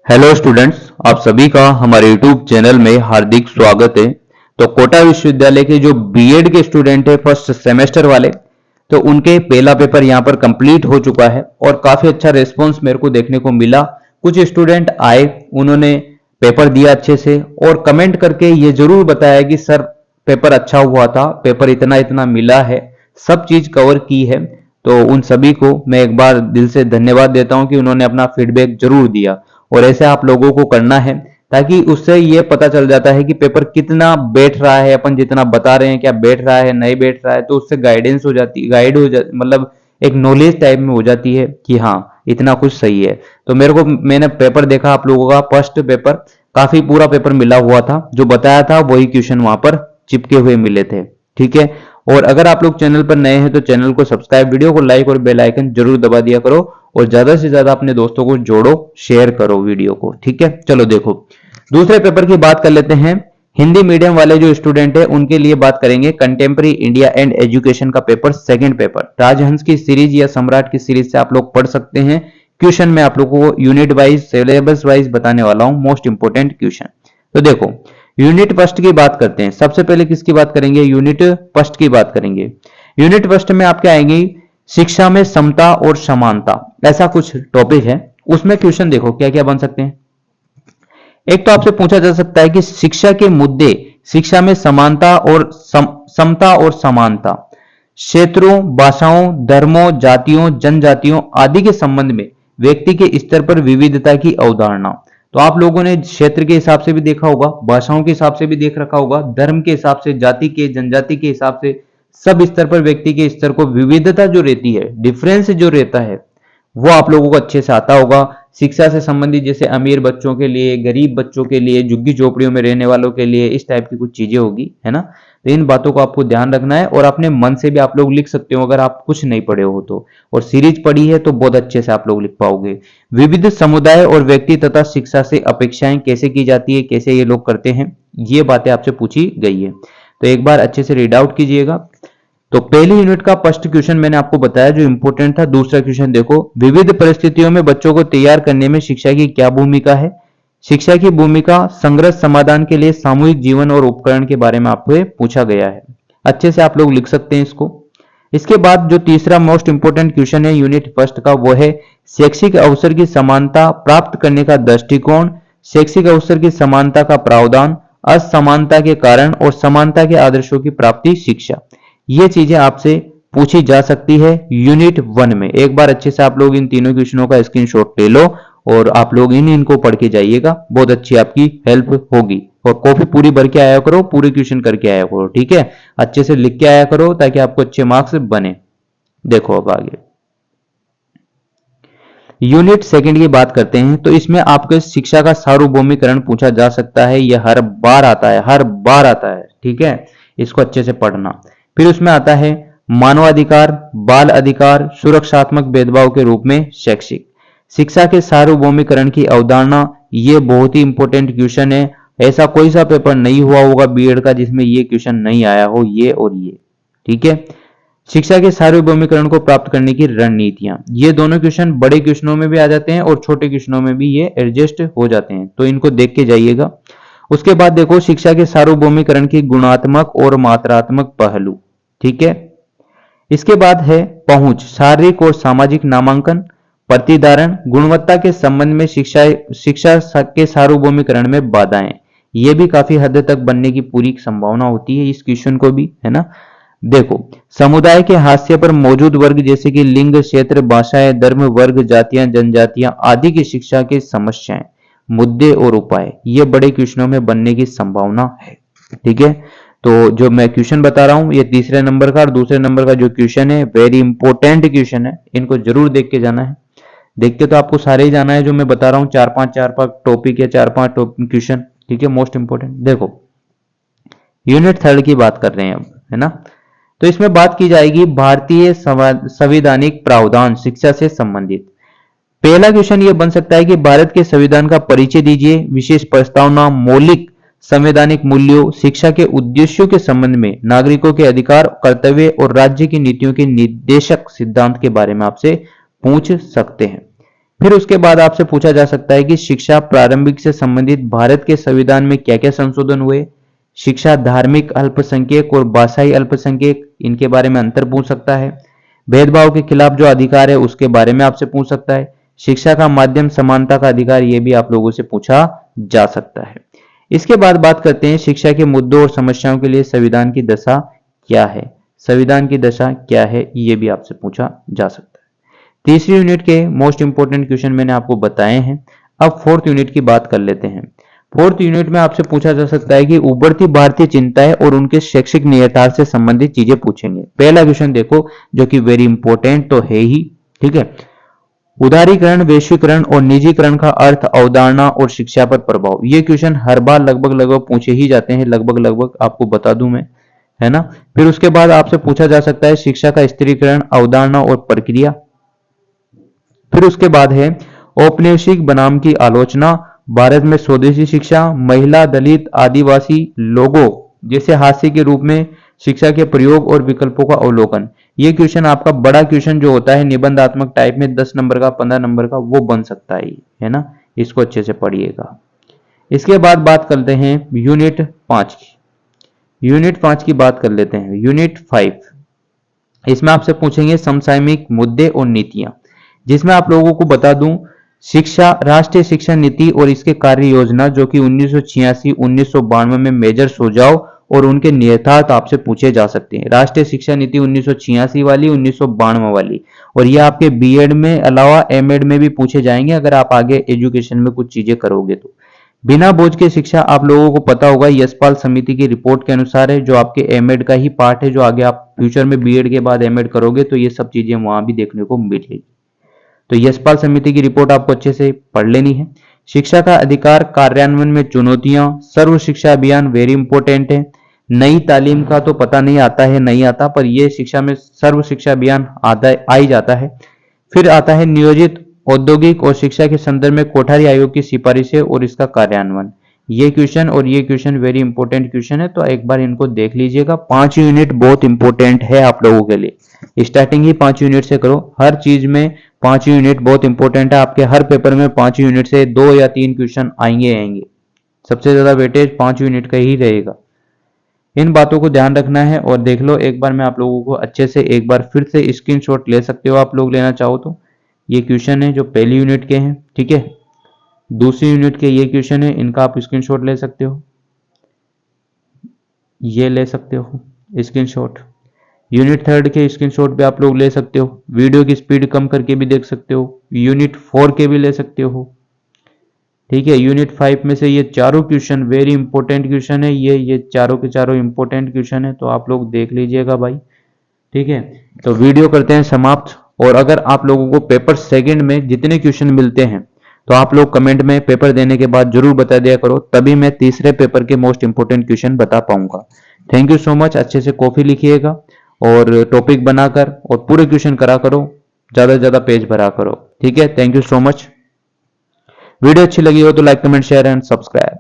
Hello students, आप सभी का हमारे यूट्यूब चैनल में हार्दिक स्वागत है। तो कोटा विश्वविद्यालय के जो बीएड के स्टूडेंट है फर्स्ट सेमेस्टर वाले, तो उनके पहला पेपर यहाँ पर कंप्लीट हो चुका है और काफी अच्छा रिस्पॉन्स मेरे को देखने को मिला। कुछ स्टूडेंट आए, उन्होंने पेपर दिया अच्छे से और कमेंट करके ये जरूर बताया कि सर पेपर अच्छा हुआ था, पेपर इतना इतना मिला है, सब चीज कवर की है। तो उन सभी को मैं एक बार दिल से धन्यवाद देता हूं कि उन्होंने अपना फीडबैक जरूर दिया। और ऐसे आप लोगों को करना है ताकि उससे ये पता चल जाता है कि पेपर कितना बैठ रहा है, अपन जितना बता रहे हैं क्या बैठ रहा है नहीं बैठ रहा है, तो उससे गाइडेंस हो जाती, गाइड हो जाती, मतलब एक नॉलेज टाइप में हो जाती है कि हाँ इतना कुछ सही है। तो मैंने पेपर देखा आप लोगों का, फर्स्ट पेपर काफी पूरा पेपर मिला हुआ था, जो बताया था वही क्वेश्चन वहां पर चिपके हुए मिले थे। ठीक है। और अगर आप लोग चैनल पर नए हैं तो चैनल को सब्सक्राइब, वीडियो को लाइक और बेल आइकन जरूर दबा दिया करो और ज्यादा से ज्यादा अपने दोस्तों को जोड़ो, शेयर करो वीडियो को। ठीक है, चलो देखो दूसरे पेपर की बात कर लेते हैं। हिंदी मीडियम वाले जो स्टूडेंट है उनके लिए बात करेंगे कंटेम्प्रेरी इंडिया एंड एजुकेशन का पेपर, सेकंड पेपर। राजहंस की सीरीज या सम्राट की सीरीज से आप लोग पढ़ सकते हैं। क्वेश्चन में आप लोगों को यूनिट वाइज, सिलेबस वाइज बताने वाला हूं, मोस्ट इंपोर्टेंट क्वेश्चन। तो देखो यूनिट फर्स्ट की बात करते हैं। सबसे पहले किसकी बात करेंगे? यूनिट फर्स्ट की बात करेंगे। यूनिट फर्स्ट में आपके आएंगी शिक्षा में समता और समानता, ऐसा कुछ टॉपिक है। उसमें क्वेश्चन देखो क्या क्या बन सकते हैं। एक तो आपसे पूछा जा सकता है कि शिक्षा के मुद्दे, शिक्षा में समानता और समता और समानता, क्षेत्रों, भाषाओं, धर्मों, जातियों, जनजातियों आदि के संबंध में व्यक्ति के स्तर पर विविधता की अवधारणा। तो आप लोगों ने क्षेत्र के हिसाब से भी देखा होगा, भाषाओं के हिसाब से भी देख रखा होगा, धर्म के हिसाब से, जाति के, जनजाति के हिसाब से, सब स्तर पर व्यक्ति के स्तर को विविधता जो रहती है, डिफरेंस जो रहता है, वो आप लोगों को अच्छे से आता होगा। शिक्षा से संबंधित जैसे अमीर बच्चों के लिए, गरीब बच्चों के लिए, झुग्गी झोपड़ियों में रहने वालों के लिए, इस टाइप की कुछ चीजें होगी, है ना। तो इन बातों को आपको ध्यान रखना है और अपने मन से भी आप लोग लिख सकते हो अगर आप कुछ नहीं पढ़े हो तो, और सीरीज पढ़ी है तो बहुत अच्छे से आप लोग लिख पाओगे। विविध समुदाय और व्यक्ति तथा शिक्षा से अपेक्षाएं कैसे की जाती है, कैसे ये लोग करते हैं, ये बातें आपसे पूछी गई है। तो एक बार अच्छे से रीड आउट कीजिएगा। तो पहली यूनिट का फर्स्ट क्वेश्चन मैंने आपको बताया जो इंपॉर्टेंट था। दूसरा क्वेश्चन देखो, विविध परिस्थितियों में बच्चों को तैयार करने में शिक्षा की क्या भूमिका है। शिक्षा की भूमिका संग्रह समाधान के लिए सामूहिक जीवन और उपकरण के बारे में आपसे पूछा गया है। अच्छे से आप लोग लिख सकते हैं इसको। इसके बाद जो तीसरा मोस्ट इंपोर्टेंट क्वेश्चन है यूनिट फर्स्ट का, वो है शैक्षिक अवसर की समानता प्राप्त करने का दृष्टिकोण, शैक्षिक अवसर की समानता का प्रावधान, असमानता के कारण और समानता के आदर्शों की प्राप्ति शिक्षा। ये चीजें आपसे पूछी जा सकती है यूनिट वन में। एक बार अच्छे से आप लोग इन तीनों क्वेश्चनों का स्क्रीनशॉट ले लो और आप लोग इनको पढ़ के जाइएगा, बहुत अच्छी आपकी हेल्प होगी। और कॉपी पूरी भर के आया करो, पूरे क्वेश्चन करके आया करो, ठीक है। अच्छे से लिख के आया करो ताकि आपको अच्छे मार्क्स बने। देखो अब आगे यूनिट सेकंड की बात करते हैं। तो इसमें आपको शिक्षा का सार्वभौमिकरण पूछा जा सकता है, यह हर बार आता है, हर बार आता है, ठीक है। इसको अच्छे से पढ़ना। फिर उसमें आता है मानवाधिकार, बाल अधिकार, सुरक्षात्मक भेदभाव के रूप में शैक्षिक शिक्षा के सार्वभौमिकरण की अवधारणा। ये बहुत ही इंपॉर्टेंट क्वेश्चन है। ऐसा कोई सा पेपर नहीं हुआ होगा बीएड का जिसमें ये क्वेश्चन नहीं आया हो, ये और ये, ठीक है। शिक्षा के सार्वभौमिकरण को प्राप्त करने की रणनीतियां, ये दोनों क्वेश्चन बड़े क्वेश्चनों में भी आ जाते हैं और छोटे क्वेश्चनों में भी ये एडजस्ट हो जाते हैं, तो इनको देख के जाइएगा। उसके बाद देखो शिक्षा के सार्वभौमिकरण की गुणात्मक और मात्रात्मक पहलू, ठीक है। इसके बाद है पहुंच, शारीरिक और सामाजिक नामांकन, प्रतिधारण, गुणवत्ता के संबंध में शिक्षा के सार्वभौमिकरण में बाधाएं। ये भी काफी हद तक बनने की पूरी संभावना होती है इस क्वेश्चन को भी, है ना। देखो समुदाय के हाशिए पर मौजूद वर्ग जैसे कि लिंग, क्षेत्र, भाषाएं, धर्म, वर्ग, जातियां, जनजातियां आदि की शिक्षा की समस्याएं, मुद्दे और उपाय, ये बड़े क्वेश्चनों में बनने की संभावना है, ठीक है। तो जो मैं क्वेश्चन बता रहा हूं ये तीसरे नंबर का और दूसरे नंबर का जो क्वेश्चन है वेरी इंपॉर्टेंट क्वेश्चन है, इनको जरूर देख के जाना है। देख के तो आपको सारे ही जाना है जो मैं बता रहा हूं, चार पांच टॉपिक या चार पांच क्वेश्चन, ठीक है, मोस्ट इंपॉर्टेंट। देखो यूनिट थर्ड की बात कर रहे हैं अब, है ना। तो इसमें बात की जाएगी भारतीय संवैधानिक प्रावधान शिक्षा से संबंधित। पहला क्वेश्चन यह बन सकता है कि भारत के संविधान का परिचय दीजिए, विशेष प्रस्तावना, मौलिक संवैधानिक मूल्यों, शिक्षा के उद्देश्यों के संबंध में, नागरिकों के अधिकार, कर्तव्य और राज्य की नीतियों के निर्देशक सिद्धांत के बारे में आपसे पूछ सकते हैं। फिर उसके बाद आपसे पूछा जा सकता है कि शिक्षा प्रारंभिक से संबंधित भारत के संविधान में क्या क्या संशोधन हुए। शिक्षा धार्मिक अल्पसंख्यक और भाषाई अल्पसंख्यक, इनके बारे में अंतर पूछ सकता है। भेदभाव के खिलाफ जो अधिकार है उसके बारे में आपसे पूछ सकता है। शिक्षा का माध्यम समानता का अधिकार, ये भी आप लोगों से पूछा जा सकता है। इसके बाद बात करते हैं शिक्षा के मुद्दों और समस्याओं के लिए संविधान की दशा क्या है। संविधान की दशा क्या है, ये भी आपसे पूछा जा सकता है। तीसरी यूनिट के मोस्ट इंपोर्टेंट क्वेश्चन मैंने आपको बताए हैं। अब फोर्थ यूनिट की बात कर लेते हैं। फोर्थ यूनिट में आपसे पूछा जा सकता है कि उभरती भारतीय चिंताएं और उनके शैक्षिक निहितार्थ से संबंधित चीजें पूछेंगे। पहला क्वेश्चन देखो, जो कि वेरी इंपॉर्टेंट तो है ही, ठीक है। उदारीकरण, वैश्वीकरण और निजीकरण का अर्थ, अवधारणा और शिक्षा पर प्रभाव। ये क्वेश्चन हर बार लगभग पूछे ही जाते हैं, लगभग आपको बता दूं मैं, है ना। फिर उसके बाद आपसे पूछा जा सकता है शिक्षा का स्त्रीकरण, अवधारणा और प्रक्रिया। फिर उसके बाद है औपनिवेशिक बनाम की आलोचना, भारत में स्वदेशी शिक्षा, महिला, दलित, आदिवासी लोगों जैसे हास्य के रूप में शिक्षा के प्रयोग और विकल्पों का अवलोकन। ये क्वेश्चन आपका बड़ा क्वेश्चन जो होता है निबंधात्मक टाइप में 10 नंबर का, 15 नंबर का, वो बन सकता है ना। इसको अच्छे से पढ़िएगा। इसके बाद बात करते हैं यूनिट 5 की। यूनिट 5 की बात कर लेते हैं। यूनिट 5, इसमें आपसे पूछेंगे समसामयिक मुद्दे और नीतियां, जिसमें आप लोगों को बता दूं शिक्षा, राष्ट्रीय शिक्षा नीति और इसके कार्य योजना, जो कि 1986-1992 में मेजर सुझाव और उनके निहितार्थ आपसे पूछे जा सकते हैं। राष्ट्रीय शिक्षा नीति 1986 वाली, 1992 वाली, और ये आपके बीएड में अलावा एमएड में भी पूछे जाएंगे अगर आप आगे एजुकेशन में कुछ चीजें करोगे तो। बिना बोझ के शिक्षा, आप लोगों को पता होगा यशपाल समिति की रिपोर्ट के अनुसार है, जो आपके एमएड का ही पार्ट है, जो आगे आप फ्यूचर में बीएड के बाद एमएड करोगे तो ये सब चीजें वहां भी देखने को मिलेगी। तो यशपाल समिति की रिपोर्ट आपको अच्छे से पढ़ लेनी है। शिक्षा का अधिकार कार्यान्वयन में चुनौतियां, सर्व शिक्षा अभियान वेरी इंपॉर्टेंट है। नई तालीम का तो पता नहीं आता है, नहीं आता, पर यह शिक्षा में सर्व शिक्षा अभियान आता आ ही जाता है। फिर आता है नियोजित औद्योगिक और शिक्षा के संदर्भ में कोठारी आयोग की सिफारिशें और इसका कार्यान्वयन। ये क्वेश्चन और ये क्वेश्चन वेरी इंपॉर्टेंट क्वेश्चन है, तो एक बार इनको देख लीजिएगा। 5 यूनिट बहुत इंपॉर्टेंट है आप लोगों के लिए। स्टार्टिंग ही 5 यूनिट से करो, हर चीज में 5 यूनिट बहुत इंपॉर्टेंट है। आपके हर पेपर में 5 यूनिट से 2 या 3 क्वेश्चन आएंगे। सबसे ज्यादा वेटेज 5 यूनिट का ही रहेगा। इन बातों को ध्यान रखना है और देख लो एक बार। मैं आप लोगों को अच्छे से एक बार फिर से स्क्रीनशॉट ले सकते हो, आप लोग लेना चाहो तो। ये क्वेश्चन है जो पहली यूनिट के हैं, ठीक है। दूसरी यूनिट के ये क्वेश्चन है, इनका आप स्क्रीनशॉट ले सकते हो, ये ले सकते हो स्क्रीनशॉट। यूनिट 3 के स्क्रीनशॉट भी आप लोग ले सकते हो। वीडियो की स्पीड कम करके भी देख सकते हो। यूनिट 4 के भी ले सकते हो, ठीक है। यूनिट 5 में से ये चारों क्वेश्चन वेरी इंपॉर्टेंट क्वेश्चन है। ये चारों के चारों इंपॉर्टेंट क्वेश्चन है, तो आप लोग देख लीजिएगा भाई, ठीक है। तो वीडियो करते हैं समाप्त। और अगर आप लोगों को पेपर सेकंड में जितने क्वेश्चन मिलते हैं तो आप लोग कमेंट में पेपर देने के बाद जरूर बता दिया करो, तभी मैं तीसरे पेपर के मोस्ट इंपोर्टेंट क्वेश्चन बता पाऊंगा। Thank you so much. अच्छे से कॉपी लिखिएगा और टॉपिक बनाकर और पूरे क्वेश्चन करा करो, ज्यादा से ज्यादा पेज भरा करो, ठीक है। Thank you so much. Video अच्छी लगी हो तो like, comment, share and subscribe.